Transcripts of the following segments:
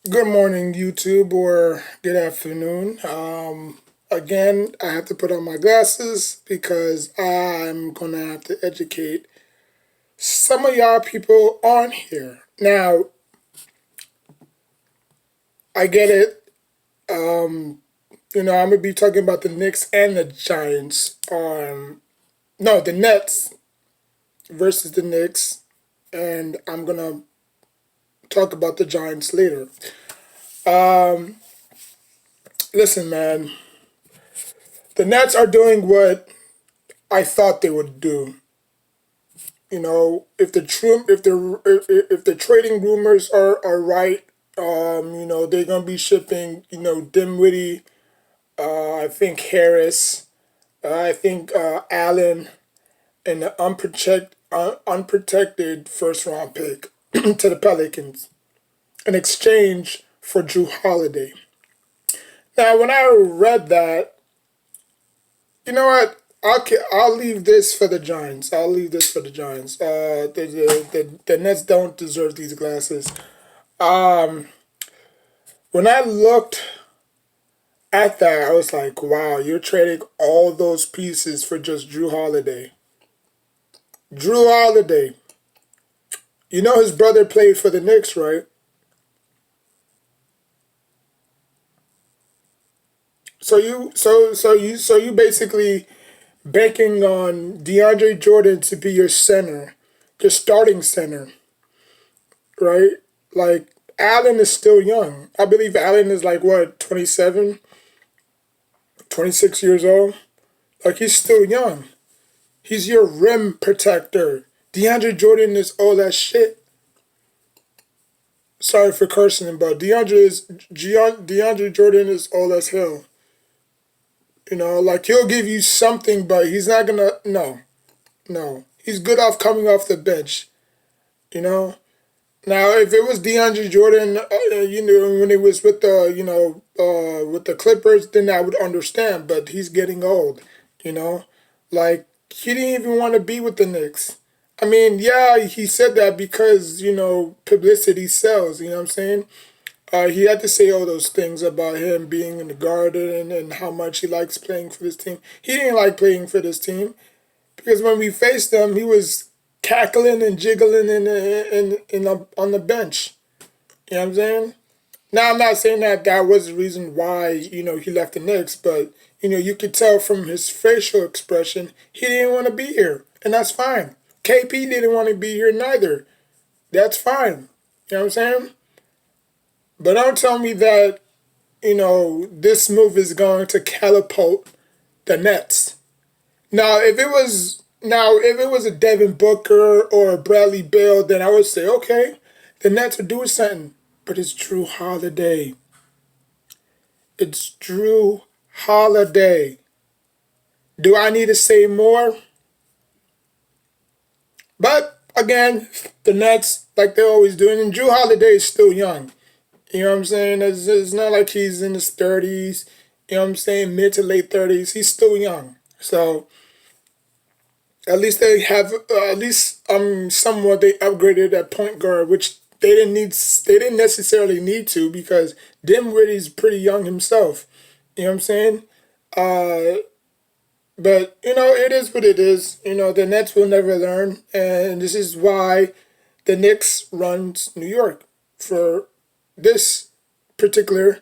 Good morning, YouTube, or good afternoon. Again, I have to put on my glasses because I'm going to have to educate some of y'all people on here. Now, I get it. I'm going to be talking about the Knicks and the Giants. No, the Nets versus the Knicks, and I'm going to talk about the Giants later. Listen, man, the Nets are doing what I thought they would do. If the trading rumors are right, they're gonna be shipping, Dimwitty, I think Harris, I think Allen, and the unprotected first round pick to the Pelicans in exchange for Drew Holiday. Now, when I read that, you know what? I'll leave this for the Giants. I'll leave this for the Giants. The Nets don't deserve these glasses. Um, when I looked at that, I was like, wow, you're trading all those pieces for just Drew Holiday. Drew Holiday. You know his brother played for the Knicks, right? So you basically banking on DeAndre Jordan to be your center, your starting center, right? Like, Allen is still young. I believe Allen is like, what, 27, 26 years old? Like, he's still young. He's your rim protector. DeAndre Jordan is all that shit. Sorry for cursing, but DeAndre Jordan is all as hell. Like, he'll give you something, but he's not gonna. No, no. He's good off coming off the bench. You know. Now, if it was DeAndre Jordan, when he was with the Clippers, then I would understand. But he's getting old. You know, like, he didn't even want to be with the Knicks. I mean, yeah, he said that because publicity sells. You know what I'm saying? He had to say all those things about him being in the garden and how much he likes playing for this team. He didn't like playing for this team because when we faced him, he was cackling and jiggling on the bench. You know what I'm saying? Now, I'm not saying that was the reason why, he left the Knicks, but, you could tell from his facial expression, he didn't want to be here, and that's fine. KP didn't want to be here neither. That's fine. You know what I'm saying? But don't tell me that, this move is going to catapult the Nets. Now, if it was a Devin Booker or a Bradley Beal, then I would say, okay, the Nets are doing something. But it's Drew Holiday. It's Drew Holiday. Do I need to say more? But again, the Nets, like they're always doing, and Drew Holiday is still young. You know what I'm saying? It's not like he's in his 30s. You know what I'm saying? Mid to late 30s. He's still young. So at least they have, somewhat they upgraded at point guard, which they didn't necessarily need to because Dinwiddie's pretty young himself. You know what I'm saying? Uh, but it is what it is. The Nets will never learn, and this is why the Knicks runs New York for this particular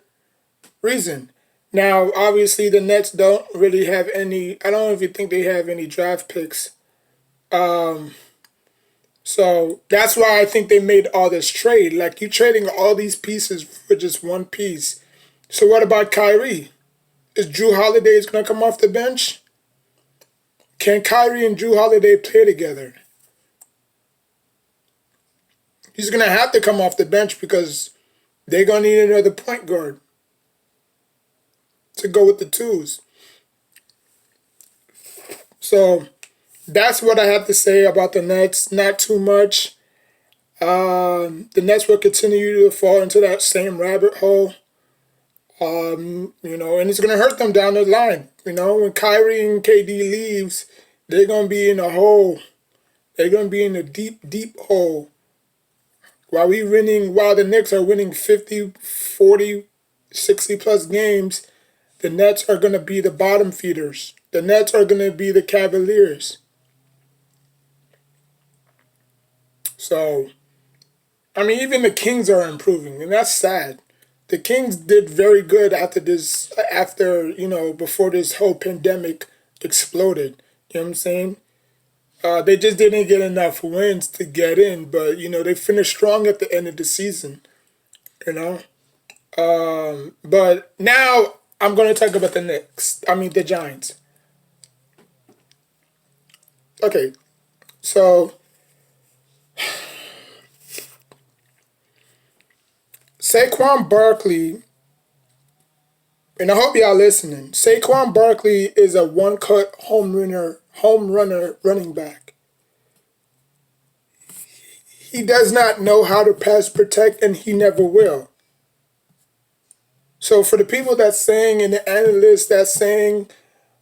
reason. Now, obviously, the Nets don't really have any. I don't even think they have any draft picks. Um, so that's why I think they made all this trade. Like, you trading all these pieces for just one piece. So what about Kyrie? Is Drew Holiday going to come off the bench? Can Kyrie and Drew Holiday play together? He's going to have to come off the bench because they're going to need another point guard to go with the twos. So that's what I have to say about the Nets. Not too much. The Nets will continue to fall into that same rabbit hole. And it's going to hurt them down the line. When Kyrie and KD leaves, they're going to be in a hole. They're going to be in a deep, deep hole While the Knicks are winning 50, 40, 60 plus games, the Nets are going to be the bottom feeders. The Nets are going to be the Cavaliers. So, I mean, even the Kings are improving, and that's sad. The Kings did very good before this whole pandemic exploded. You know what I'm saying? They just didn't get enough wins to get in, but, they finished strong at the end of the season, you know? But now I'm going to talk about the Giants. Okay, so Saquon Barkley, and I hope y'all listening. Saquon Barkley is a one-cut home runner running back. He does not know how to pass protect, and he never will. So for the people that's saying, and the analysts that's saying,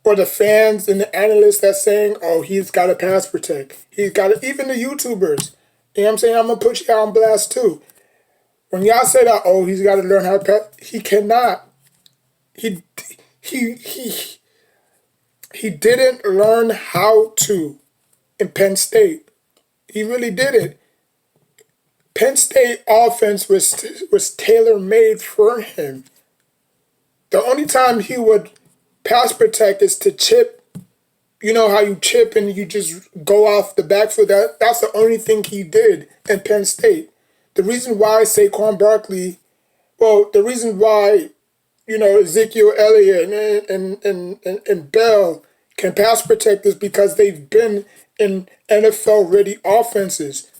or the fans and the analysts that's saying, oh, he's got to pass protect. He's got to, even the YouTubers. You know what I'm saying? I'm going to put y'all on blast too. When y'all say that, oh, he's got to learn how to pass, he cannot. He didn't learn how to in Penn State. He really didn't. Penn State offense was tailor-made for him. The only time he would pass protect is to chip. You know how you chip and you just go off the backfield? That's the only thing he did in Penn State. The reason why Saquon Barkley, the reason why, Ezekiel Elliott and Bell can pass protect is because they've been in NFL-ready offenses.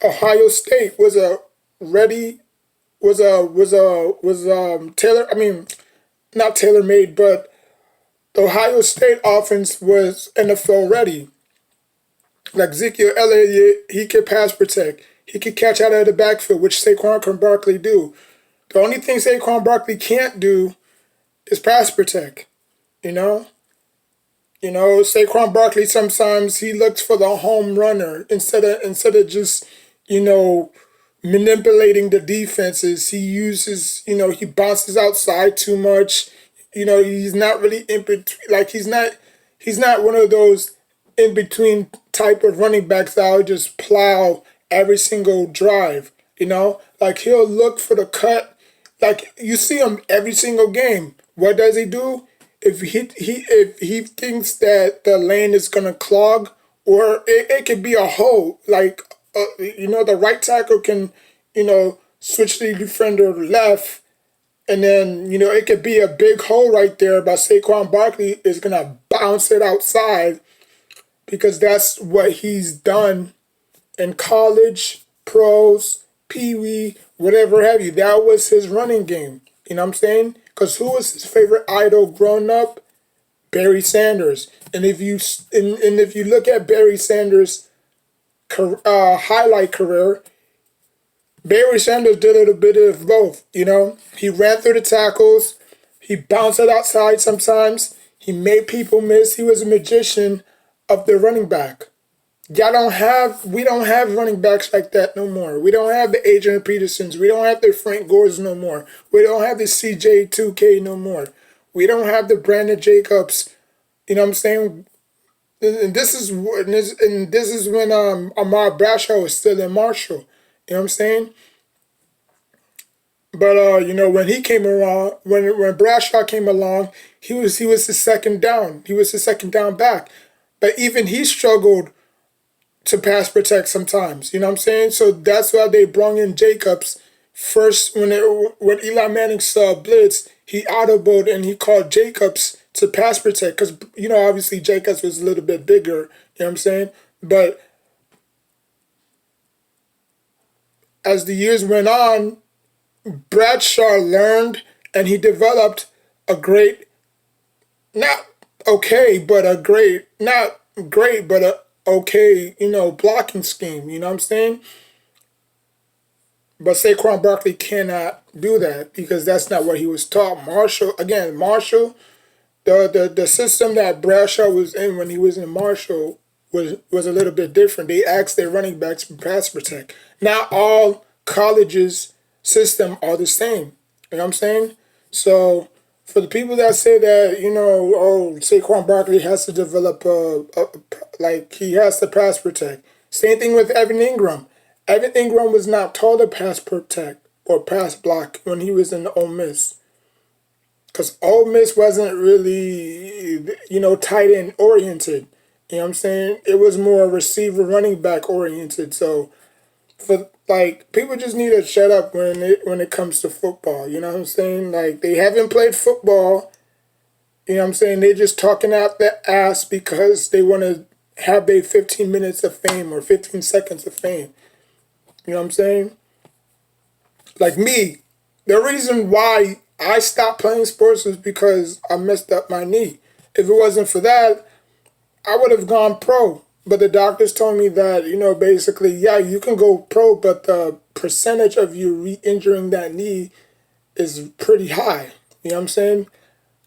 Ohio State was not tailor-made, but the Ohio State offense was NFL ready. Like Ezekiel Elliott, he could pass protect. He could catch out of the backfield, which Saquon Barkley do. The only thing Saquon Barkley can't do is pass protect. Saquon Barkley sometimes he looks for the home runner instead of just, manipulating the defenses. He uses, he bounces outside too much. He's not really in between. Like he's not one of those in between type of running backs that will just plow every single drive. Like he'll look for the cut. Like you see him every single game. What does he do? If he thinks that the lane is gonna clog, or it could be a hole. Like the right tackle can switch the defender left, and then it could be a big hole right there. But Saquon Barkley is gonna bounce it outside because that's what he's done in college, pros, pee-wee, whatever have you. That was his running game. You know what I'm saying? Because who was his favorite idol growing up? Barry Sanders. And if you look at Barry Sanders' highlight career, Barry Sanders did a little bit of both. He ran through the tackles. He bounced it outside sometimes. He made people miss. He was a magician of the running back. We don't have running backs like that no more. We don't have the Adrian Petersons. We don't have the Frank Gores no more. We don't have the CJ2K no more. We don't have the Brandon Jacobs. You know what I'm saying? And this is when Ahmad Bradshaw was still in Marshall. You know what I'm saying? But when he came around, when Bradshaw came along, he was the second down. He was the second down back. But even he struggled to pass protect sometimes. You know what I'm saying? So that's why they brought in Jacobs first. When Eli Manning saw blitz, he audibled and he called Jacobs to pass protect because obviously Jacobs was a little bit bigger. You know what I'm saying? But as the years went on, Bradshaw learned and he developed a great, not okay, but a great, not great, but a okay, blocking scheme. You know what I'm saying? But Saquon Barkley cannot do that because that's not what he was taught. Marshall, the system that Bradshaw was in when he was in Marshall was a little bit different. They asked their running backs to pass protect. Not all college's system are the same. You know what I'm saying? So for the people that say that, oh, Saquon Barkley has to develop like he has to pass protect. Same thing with Evan Ingram. Evan Ingram was not taught to pass protect or pass block when he was in Ole Miss. Because Ole Miss wasn't really, tight end oriented. You know what I'm saying? It was more receiver running back oriented. So for like people just need to shut up when it comes to football. You know what I'm saying? Like they haven't played football. You know what I'm saying? They're just talking out their ass because they want to have their 15 minutes of fame or 15 seconds of fame. You know what I'm saying? Like me, the reason why I stopped playing sports was because I messed up my knee. If it wasn't for that, I would have gone pro. But the doctors told me that, basically, yeah, you can go pro, but the percentage of you re-injuring that knee is pretty high. You know what I'm saying?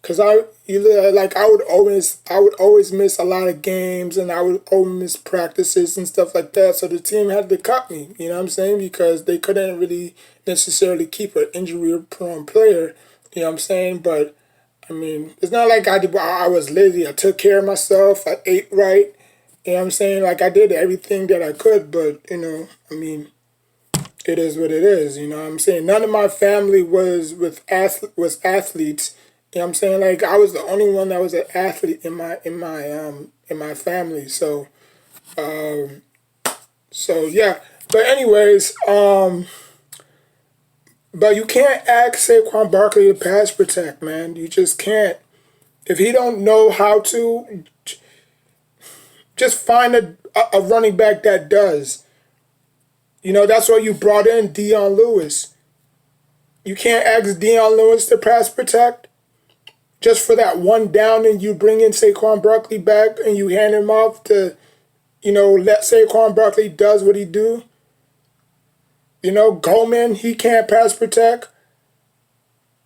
Because I would always miss a lot of games, and I would always miss practices and stuff like that. So the team had to cut me. You know what I'm saying? Because they couldn't really necessarily keep an injury-prone player. You know what I'm saying? But I mean, it's not like I was lazy. I took care of myself. I ate right. You know what I'm saying? Like I did everything that I could, but I mean, it is what it is. You know what I'm saying? None of my family was athletes. You know what I'm saying? Like I was the only one that was an athlete in my family. So yeah. But anyways, but you can't ask Saquon Barkley to pass protect, man. You just can't. If he don't know how to, just find a running back that does. That's why you brought in Dion Lewis. You can't ask Dion Lewis to pass protect just for that one down, and you bring in Saquon Barkley back and you hand him off to, let Saquon Barkley does what he do. Goldman, he can't pass protect.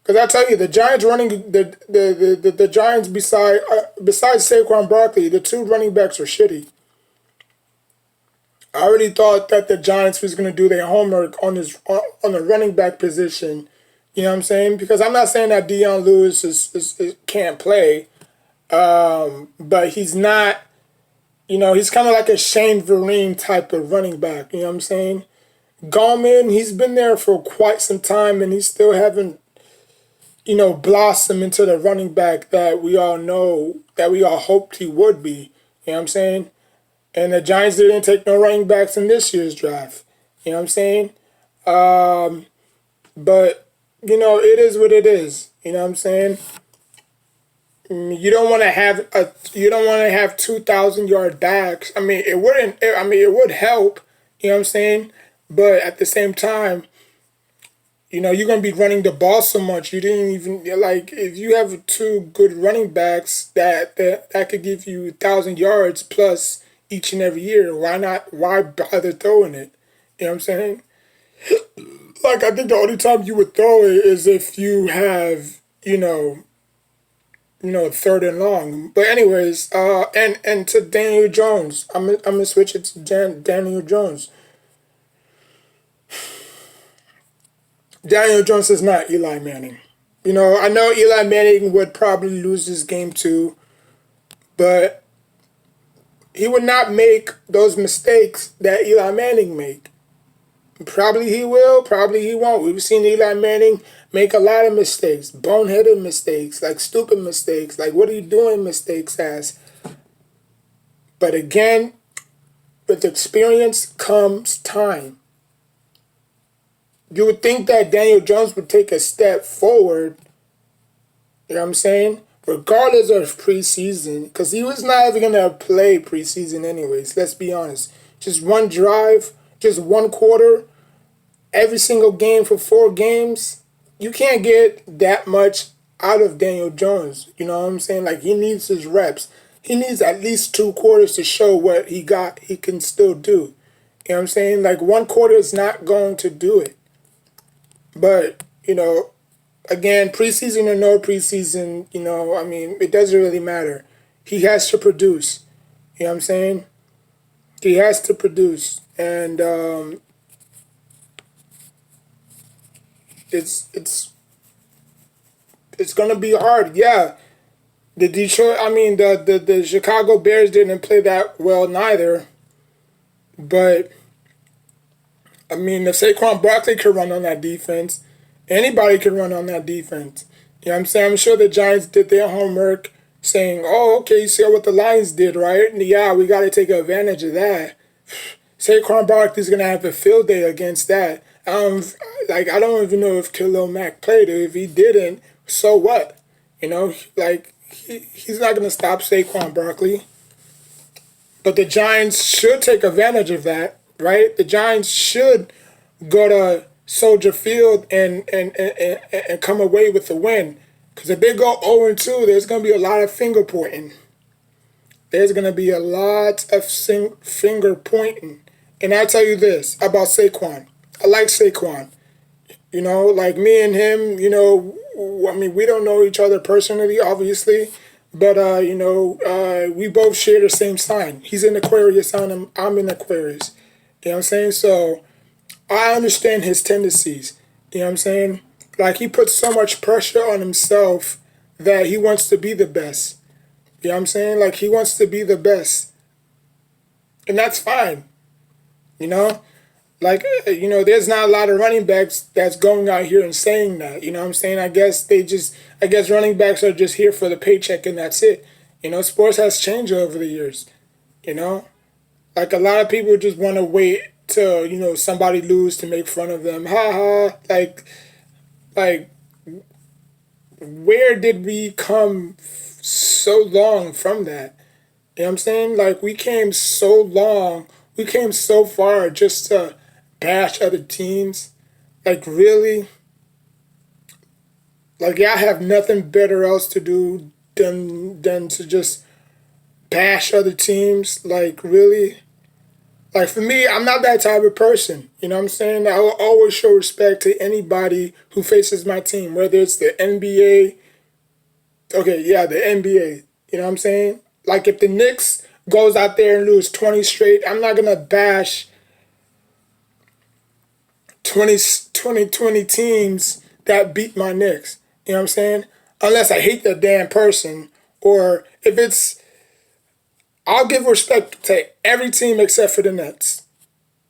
Because I tell you, the Giants the Giants besides Saquon Barkley, the two running backs are shitty. I already thought that the Giants was going to do their homework on the running back position. You know what I'm saying? Because I'm not saying that Dion Lewis is can't play, but he's not. He's kind of like a Shane Vereen type of running back. You know what I'm saying? Gallman, he's been there for quite some time, and he still haven't, blossomed into the running back that we all know, that we all hoped he would be. You know what I'm saying? And the Giants didn't take no running backs in this year's draft. You know what I'm saying? But, it is what it is. You know what I'm saying? You don't want to have 2,000-yard backs. I mean, it wouldn't. I mean, it would help. You know what I'm saying? But at the same time, you're going to be running the ball so much. You didn't even like if you have two good running backs that could give you 1,000 yards plus each and every year. Why not? Why bother throwing it? You know what I'm saying? Like I think the only time you would throw it is if you have third and long. But anyways, and to Daniel Jones, I'm gonna switch it to Daniel Jones. Daniel Jones is not Eli Manning. I know Eli Manning would probably lose this game too, but he would not make those mistakes that Eli Manning make. Probably he will, probably he won't. We've seen Eli Manning make a lot of mistakes, boneheaded mistakes, like stupid mistakes, like what are you doing mistakes as. But again, with experience comes time. You would think that Daniel Jones would take a step forward, you know what I'm saying? Regardless of preseason, because he was not even going to play preseason anyways, let's be honest. Just one drive, just one quarter, every single game for 4 games. You can't get that much out of Daniel Jones, you know what I'm saying? Like, he needs his reps. He needs at least 2 quarters to show what he can still do. You know what I'm saying? Like, 1 quarter is not going to do it. But, again, preseason or no preseason, I mean, it doesn't really matter. He has to produce. You know what I'm saying? He has to produce. And it's gonna be hard. Yeah, the Chicago Bears didn't play that well neither. But I mean, if Saquon Barkley could run on that defense, anybody can run on that defense. You know what I'm saying? I'm sure the Giants did their homework, saying, "Oh, okay, you see what the Lions did, right? And yeah, we got to take advantage of that." Saquon Barkley's gonna have a field day against that. I don't even know if Khalil Mack played, or if he didn't, so what? You know, he's not gonna stop Saquon Barkley. But the Giants should take advantage of that, right? The Giants should go to Soldier Field and come away with the win. Because if they go 0-2, there's going to be a lot of finger pointing. There's going to be a lot of finger pointing. And I'll tell you this about Saquon. I like Saquon. You know, like me and him, you know, I mean, we don't know each other personally, obviously. But, we both share the same sign. He's in Aquarius, I'm in Aquarius. You know what I'm saying? So I understand his tendencies. You know what I'm saying? Like, he puts so much pressure on himself that he wants to be the best. You know what I'm saying? Like, he wants to be the best. And that's fine. You know? Like, there's not a lot of running backs that's going out here and saying that. You know what I'm saying? I guess running backs are just here for the paycheck and that's it. You know, sports has changed over the years. You know? Like, a lot of people just want to wait till, somebody lose to make fun of them. Ha ha. Like, where did we come so long from that? You know what I'm saying? Like, we came so far just to bash other teams. Like, really? Like, y'all have nothing better else to do than to just bash other teams? Like, really? Like, for me, I'm not that type of person. You know what I'm saying? I will always show respect to anybody who faces my team, whether it's the NBA. Okay, yeah, the NBA. You know what I'm saying? Like, if the Knicks goes out there and lose 20 straight, I'm not going to bash 20 teams that beat my Knicks. You know what I'm saying? Unless I hate the damn person, or if it's... I'll give respect to every team except for the Nets.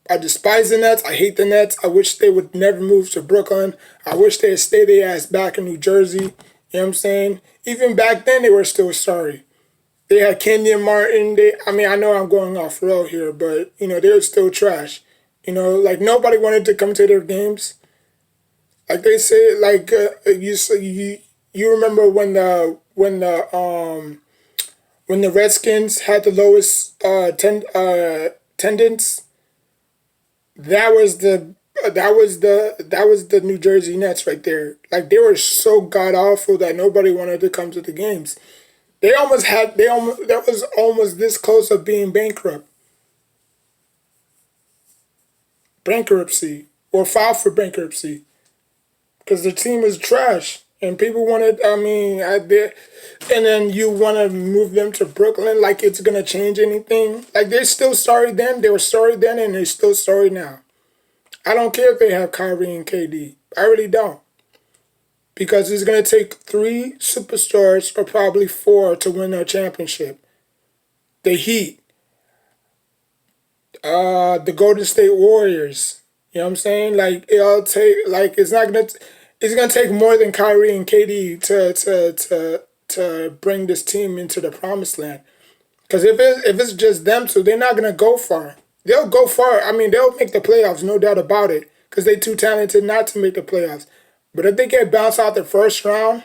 I despise the Nets. I hate the Nets. I wish they would never move to Brooklyn. I wish they'd stay their ass back in New Jersey. You know what I'm saying? Even back then, they were still sorry. They had Kenyon Martin. I know I'm going off road here, but, they were still trash. Like, nobody wanted to come to their games. Like they say, like, you remember when the Redskins had the lowest attendance? That was the New Jersey Nets right there. Like, they were so god awful that nobody wanted to come to the games. That was almost this close of being bankruptcy, or filed for bankruptcy, because the team is trash. And people wanted, and then you want to move them to Brooklyn like it's going to change anything. Like, they're still sorry then, they were sorry then, and they're still sorry now. I don't care if they have Kyrie and KD. I really don't. Because it's going to take 3 superstars, or probably 4, to win a championship. The Heat. The Golden State Warriors. You know what I'm saying? Like, it's gonna take more than Kyrie and KD to bring this team into the promised land. Because if it's just them two, they're not gonna go far. They'll go far. They'll make the playoffs, no doubt about it. Because they're too talented not to make the playoffs. But if they get bounced out the first round,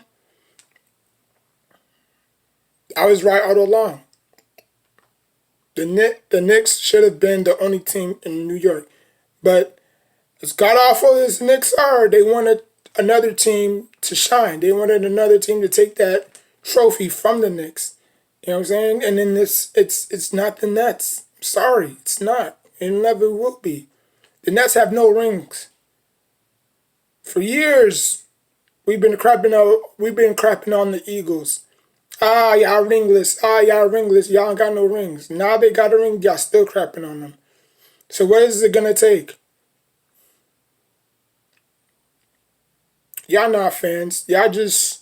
I was right all along. The Knicks should have been the only team in New York. But as god awful as the Knicks are, they wanted another team to shine. They wanted another team to take that trophy from the Knicks. You know what I'm saying? And then it's not the Nets. I'm sorry, it's not. It never will be. The Nets have no rings. For years, we've been crapping on the Eagles. Y'all ringless. Y'all ringless. Y'all ain't got no rings. Now they got a ring, y'all still crapping on them. So what is it gonna take? Y'all not fans. Y'all just.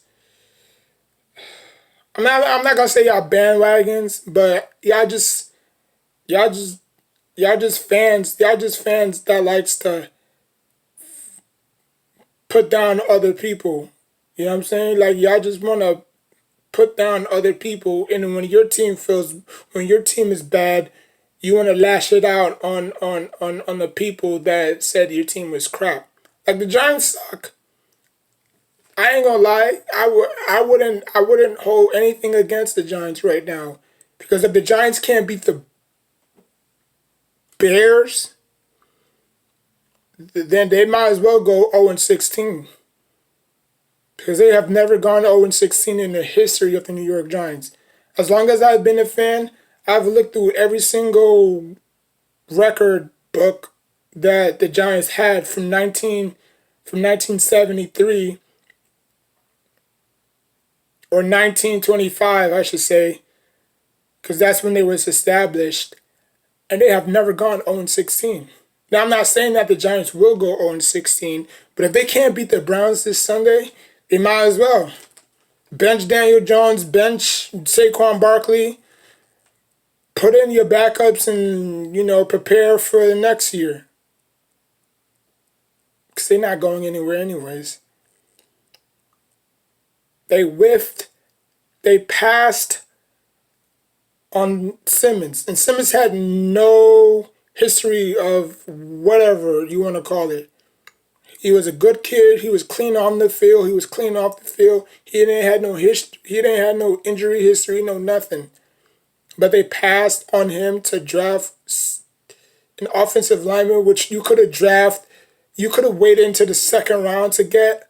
I'm not gonna say y'all bandwagons, but y'all just y'all just fans. Y'all just fans that likes to put down other people. You know what I'm saying? Like y'all just wanna put down other people, and when your team is bad, you want to lash it out on the people that said your team was crap. Like the Giants suck. I ain't gonna lie. I wouldn't hold anything against the Giants right now, because if the Giants can't beat the Bears, then they might as well go 0-16, because they have never gone 0-16 in the history of the New York Giants. As long as I've been a fan, I've looked through every single record book that the Giants had from 1973 or 1925, I should say, because that's when they was established, and they have never gone 0-16. Now, I'm not saying that the Giants will go 0-16, but if they can't beat the Browns this Sunday, they might as well. Bench Daniel Jones, bench Saquon Barkley, put in your backups and, prepare for the next year. Because they're not going anywhere anyways. They whiffed. They passed on Simmons. And Simmons had no history of whatever you want to call it. He was a good kid. He was clean on the field. He was clean off the field. He didn't have no He didn't have no injury history, no nothing. But they passed on him to draft an offensive lineman, which you could have drafted. You could have waited into the second round to get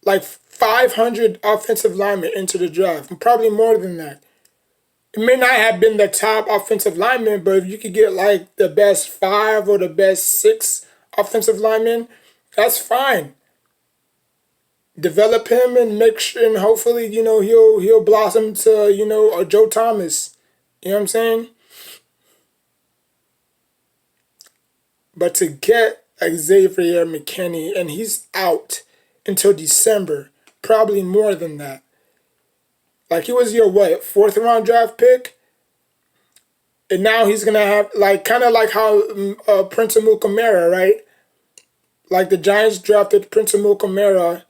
like 500 offensive linemen into the draft, and probably more than that. It may not have been the top offensive lineman, but if you could get like the best 5 or the best 6 offensive linemen, that's fine. Develop him and make sure, and hopefully, he'll blossom to, a Joe Thomas. You know what I'm saying? But to get Xavier McKinney, and he's out until December, probably more than that. Like, he was your, 4th round draft pick? And now he's going to have, like, kind of like how Prince Amukamara, right? Like, the Giants drafted Prince Amukamara.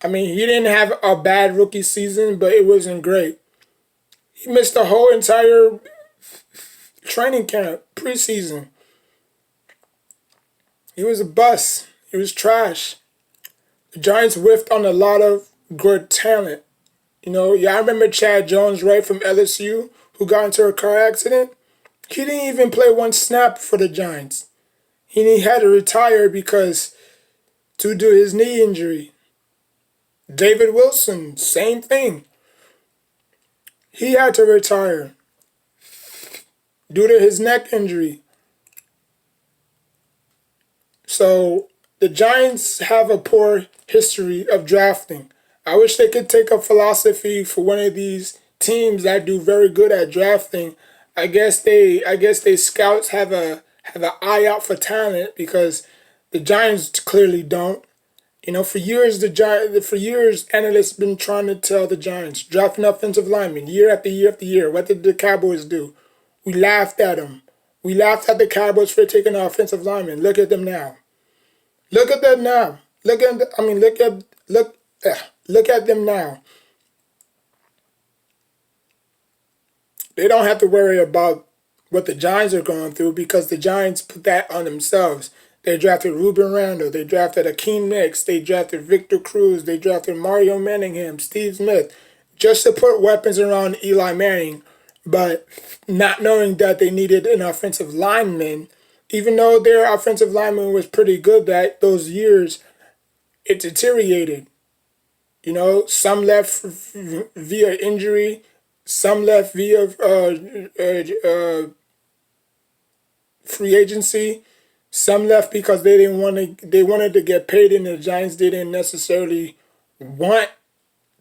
I mean, he didn't have a bad rookie season, but it wasn't great. He missed the whole entire training camp, preseason. He was a bust. He was trash. The Giants whiffed on a lot of good talent. I remember Chad Jones, right, from LSU, who got into a car accident. He didn't even play one snap for the Giants. He had to retire because due to his knee injury. David Wilson, same thing. He had to retire due to his neck injury. So the Giants have a poor history of drafting. I wish they could take a philosophy for one of these teams that do very good at drafting. I guess they scouts have an eye out for talent, because the Giants clearly don't. For years, analysts been trying to tell the Giants, draft an offensive lineman year after year after year. What did the Cowboys do? We laughed at them. We laughed at the Cowboys for taking an offensive lineman. Look at them now. Look at them now. Look at them now. They don't have to worry about what the Giants are going through, because the Giants put that on themselves. They drafted Ruben Randall. They drafted Akeem Nicks. They drafted Victor Cruz. They drafted Mario Manningham, Steve Smith, just to put weapons around Eli Manning, but not knowing that they needed an offensive lineman. Even though their offensive lineman was pretty good those years, it deteriorated. Some left via injury, some left via free agency. Some left because they wanted to get paid, and the Giants didn't necessarily want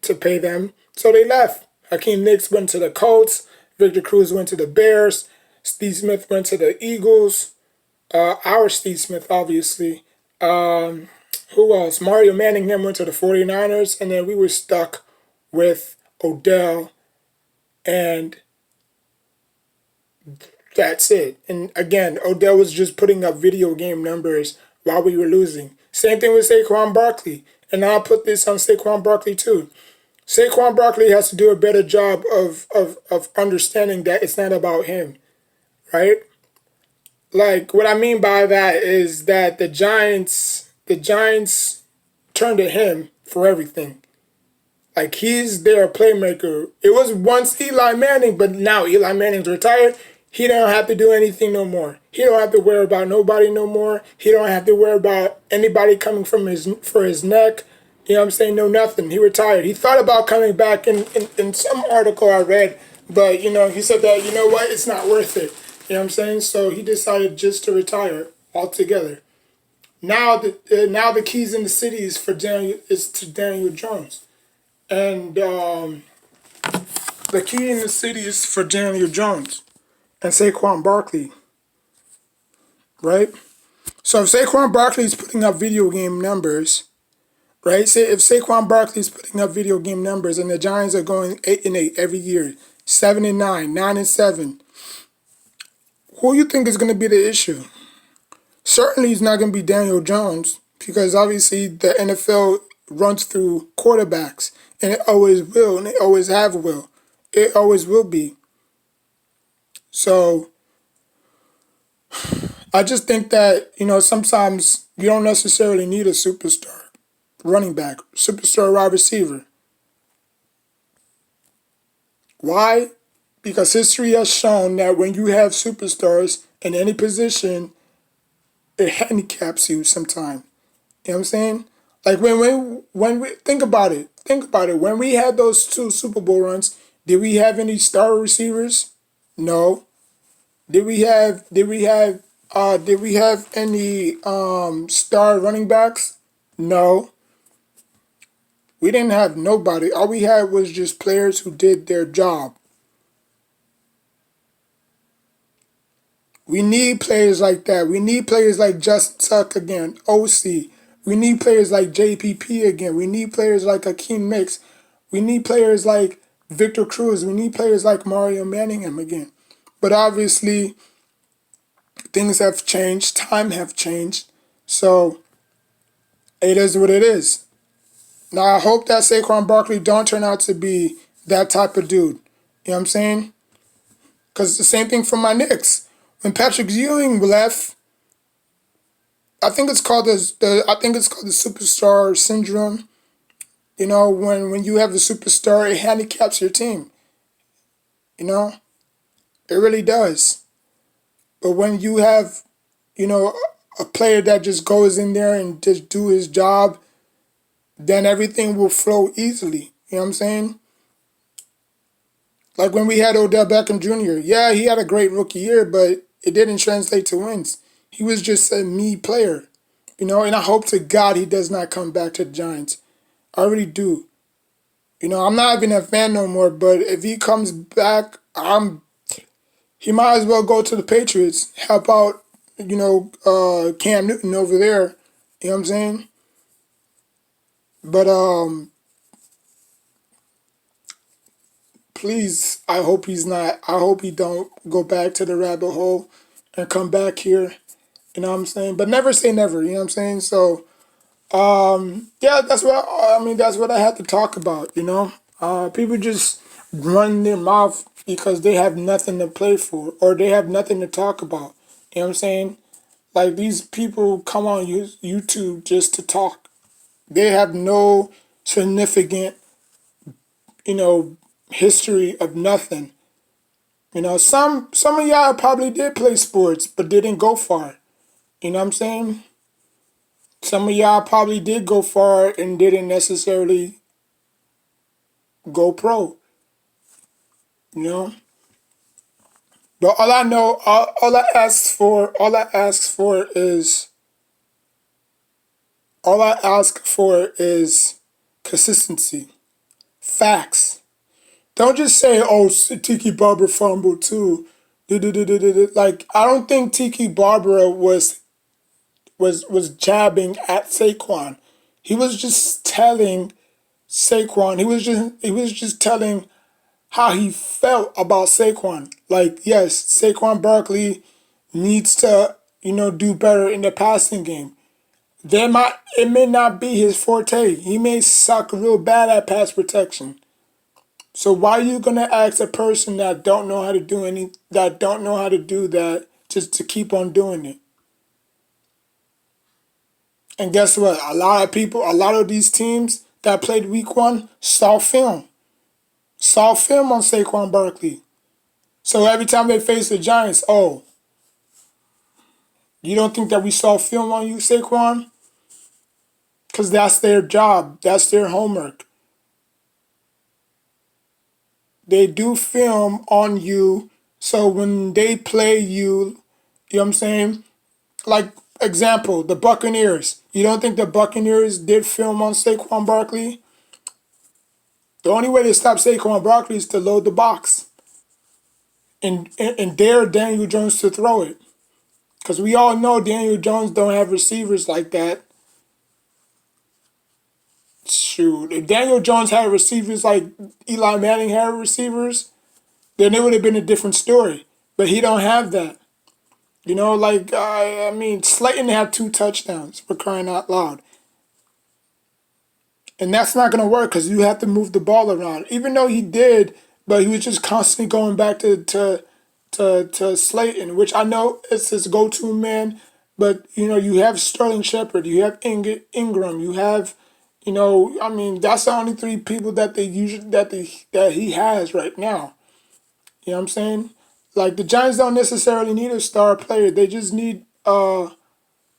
to pay them, so they left. Hakeem Nicks went to the Colts. Victor Cruz went to the Bears. Steve Smith went to the Eagles. Our Steve Smith, obviously. Who else? Mario Manningham went to the 49ers, and then we were stuck with Odell, and that's it. And again, Odell was just putting up video game numbers while we were losing. Same thing with Saquon Barkley. And I'll put this on Saquon Barkley too. Saquon Barkley has to do a better job of understanding that it's not about him, right? Like, what I mean by that is that the Giants turn to him for everything. Like, he's their playmaker. It was once Eli Manning, but now Eli Manning's retired. He don't have to do anything no more. He don't have to worry about nobody no more. He don't have to worry about anybody coming from for his neck. You know what I'm saying? No, nothing. He retired. He thought about coming back in some article I read, but, he said that, you know what, it's not worth it. You know what I'm saying? So he decided just to retire altogether. Now the keys in the city is to Daniel Jones. And the key in the city is for Daniel Jones and Saquon Barkley, right? So if Saquon Barkley is putting up video game numbers, right? Say if Saquon Barkley is putting up video game numbers and the Giants are going 8-8 every year, 7-9, 9-7, who do you think is going to be the issue? Certainly, it's not going to be Daniel Jones because obviously the NFL runs through quarterbacks, and it always will, and it always will. It always will be. So I just think that, sometimes you don't necessarily need a superstar running back, superstar wide receiver. Why? Because history has shown that when you have superstars in any position, it handicaps you sometimes. You know what I'm saying? Like when we think about it. When we had those 2 Super Bowl runs, did we have any star receivers? No. Did we have any star running backs? No. We didn't have nobody. All we had was just players who did their job. We need players like that. We need players like Justin Tuck again, OC. We need players like JPP again. We need players like Akeem Mix. We need players like Victor Cruz. We need players like Mario Manningham again. But obviously, things have changed. Time have changed. So, it is what it is. Now, I hope that Saquon Barkley don't turn out to be that type of dude. You know what I'm saying? Because it's the same thing for my Knicks. When Patrick Ewing left, I think it's called the superstar syndrome. When you have a superstar, it handicaps your team. It really does. But when you have, a player that just goes in there and just do his job, then everything will flow easily. You know what I'm saying? Like when we had Odell Beckham Jr. Yeah, he had a great rookie year, but it didn't translate to wins. He was just a me player, and I hope to God he does not come back to the Giants. I really do. I'm not even a fan no more, but if he comes back, he might as well go to the Patriots, help out, Cam Newton over there. You know what I'm saying? But please, I hope he don't go back to the rabbit hole and come back here. You know what I'm saying? But never say never, you know what I'm saying? So, yeah, that's what I had to talk about, People just run their mouth because they have nothing to play for or they have nothing to talk about. You know what I'm saying? Like these people come on YouTube just to talk. They have no significant, history of nothing. Some of y'all probably did play sports but didn't go far. You know what I'm saying? Some of y'all probably did go far and didn't necessarily go pro. But all I know, all I ask for is consistency, facts. Don't just say, "Oh, Tiki Barber fumbled too." Like I don't think Tiki Barber was was jabbing at Saquon. He was just telling Saquon. He was just telling how he felt about Saquon. Like, yes, Saquon Barkley needs to, do better in the passing game. It may not be his forte. He may suck real bad at pass protection. So why are you gonna ask a person that don't know how to do that just to keep on doing it? And guess what? A lot of these teams that played week 1 saw film on Saquon Barkley. So every time they face the Giants, oh, you don't think that we saw film on you, Saquon? Because that's their job. That's their homework. They do film on you. So when they play you, you know what I'm saying? Like, example, the Buccaneers. You don't think the Buccaneers did film on Saquon Barkley? The only way to stop Saquon Barkley is to load the box and dare Daniel Jones to throw it. Because we all know Daniel Jones don't have receivers like that. Shoot, if Daniel Jones had receivers like Eli Manning had receivers, then it would have been a different story. But he don't have that. Slayton had 2 touchdowns, for crying out loud. And that's not going to work because you have to move the ball around. Even though he did, but he was just constantly going back to Slayton, which I know is his go-to man. But, you have Sterling Shepard, you have Ingram, you have, that's the only 3 people that he has right now. You know what I'm saying? Like, the Giants don't necessarily need a star player. They just need a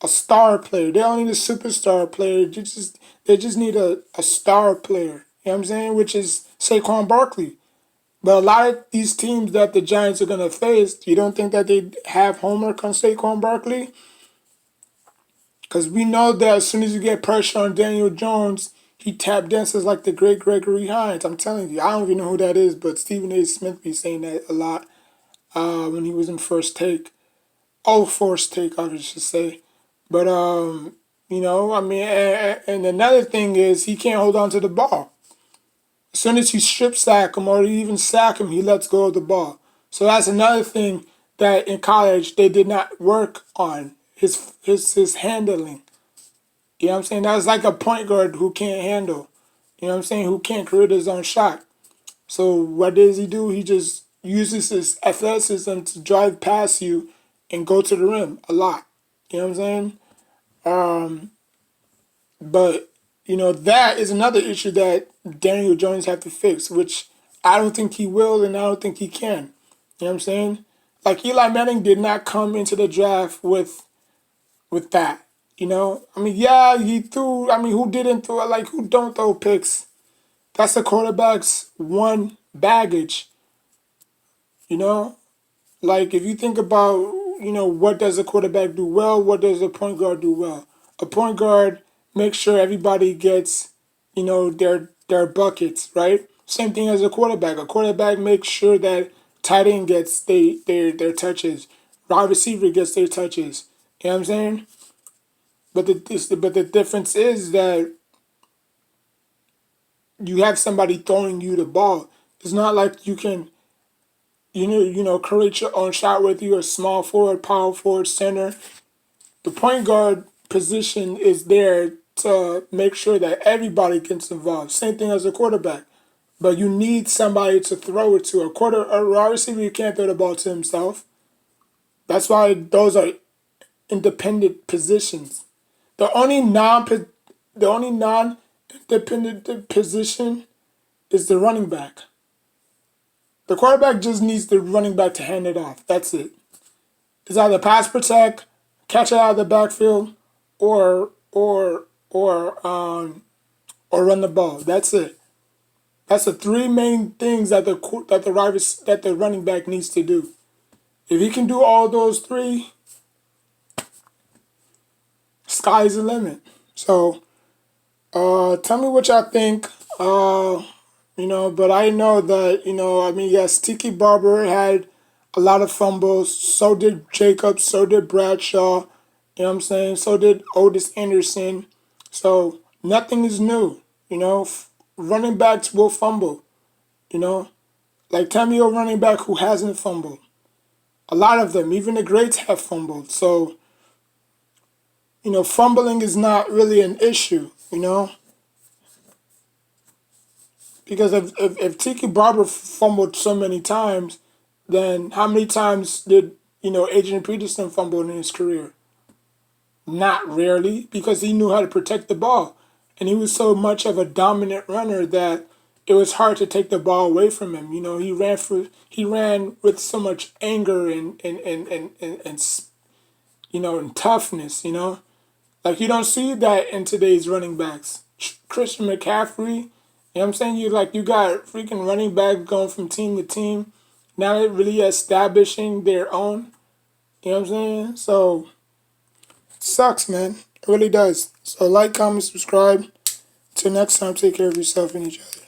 star player. They don't need a superstar player. They just need a star player. You know what I'm saying? Which is Saquon Barkley. But a lot of these teams that the Giants are going to face, you don't think that they have homework on Saquon Barkley? Because we know that as soon as you get pressure on Daniel Jones, he tap dances like the great Gregory Hines. I'm telling you, I don't even know who that is, but Stephen A. Smith be saying that a lot when he was in First Take. Oh, First Take, I should say. But, and another thing is he can't hold on to the ball. As soon as you strip sack him or you even sack him, he lets go of the ball. So that's another thing that in college they did not work on, his handling. You know what I'm saying? That's like a point guard who can't handle. You know what I'm saying? Who can't create his own shot. So what does he do? He just uses his athleticism to drive past you and go to the rim a lot. You know what I'm saying? But, that is another issue that Daniel Jones have to fix, which I don't think he will and I don't think he can. You know what I'm saying? Like, Eli Manning did not come into the draft with that. Yeah, he threw. Who didn't throw? Like, who don't throw picks? That's the quarterback's one baggage. Like, if you think about, what does a quarterback do well? What does a point guard do well? A point guard makes sure everybody gets, their buckets, right? Same thing as a quarterback. A quarterback makes sure that tight end gets their touches. Wide receiver gets their touches. You know what I'm saying? But the difference is that you have somebody throwing you the ball. It's not like you can, create your own shot with you, a small forward, power forward, center. The point guard position is there to make sure that everybody gets involved. Same thing as a quarterback. But you need somebody to throw it to. A wide receiver, you can't throw the ball to himself. That's why those are independent positions. The only non-independent position is the running back. The quarterback just needs the running back to hand it off. That's it. It's either pass protect, catch it out of the backfield, or run the ball. That's it. That's the 3 main things that the running back needs to do. If he can do all those 3, sky's the limit. So, tell me what y'all think. But I know that, yes, Tiki Barber had a lot of fumbles. So did Jacobs. So did Bradshaw. You know what I'm saying? So did Otis Anderson. So nothing is new. You know, running backs will fumble. You know, like tell me a running back who hasn't fumbled. A lot of them, even the greats, have fumbled. So you know, fumbling is not really an issue. You know, because if Tiki Barber fumbled so many times, then how many times did Adrian Peterson fumble in his career? Not rarely, because he knew how to protect the ball. And he was so much of a dominant runner that it was hard to take the ball away from him. You know, he ran with so much anger and toughness, you know. Like you don't see that in today's running backs. Christian McCaffrey, you know what I'm saying? You got freaking running backs going from team to team. Now they're really establishing their own. You know what I'm saying? So sucks, man. It really does. So like, comment, subscribe. Till next time, take care of yourself and each other.